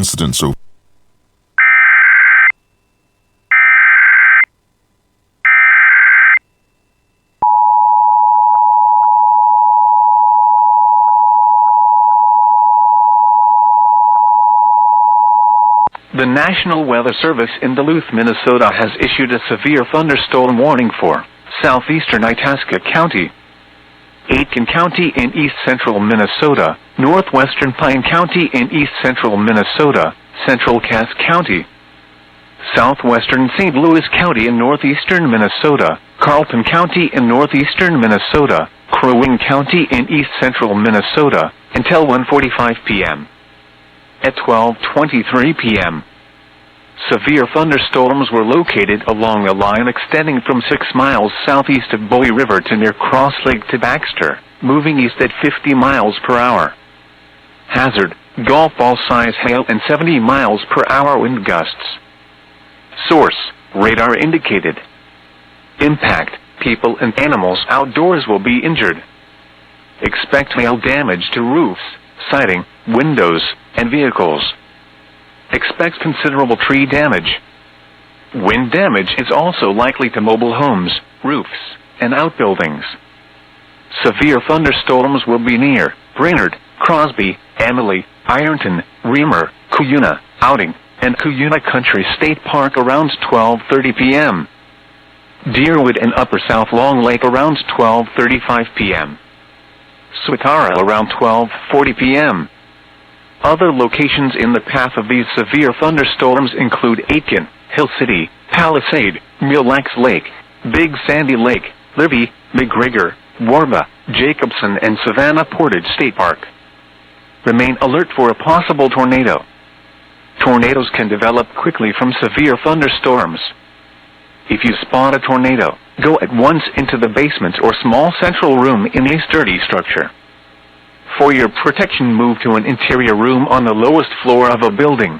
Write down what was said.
incident so The National Weather Service in Duluth, Minnesota has issued a severe thunderstorm warning for southeastern Itasca County, Aitkin County in east-central Minnesota, northwestern Pine County in east-central Minnesota, central Cass County, southwestern St. Louis County in northeastern Minnesota, Carlton County in northeastern Minnesota, Crow Wing County in east-central Minnesota, until 1:45 p.m. At 12:23 p.m., severe thunderstorms were located along a line extending from 6 miles southeast of Bowie River to near Cross Lake to Baxter, moving east at 50 miles per hour. Hazard: golf ball-size hail and 70 miles per hour wind gusts. Source: radar indicated. Impact: people and animals outdoors will be injured. Expect hail damage to roofs, siding, windows, and vehicles. Expect considerable tree damage. Wind damage is also likely to mobile homes, roofs, and outbuildings. Severe thunderstorms will be near Brainerd, Crosby, Emily, Ironton, Reamer, Cuyuna, Outing, and Cuyuna Country State Park around 12:30 p.m. Deerwood and Upper South Long Lake around 12:35 p.m. Swatara around 12:40 p.m. Other locations in the path of these severe thunderstorms include Aitkin, Hill City, Palisade, Mille Lacs Lake, Big Sandy Lake, Libby, McGregor, Warba, Jacobson, and Savannah Portage State Park. Remain alert for a possible tornado. Tornadoes can develop quickly from severe thunderstorms. If you spot a tornado, go at once into the basement or small central room in a sturdy structure. For your protection, move to an interior room on the lowest floor of a building.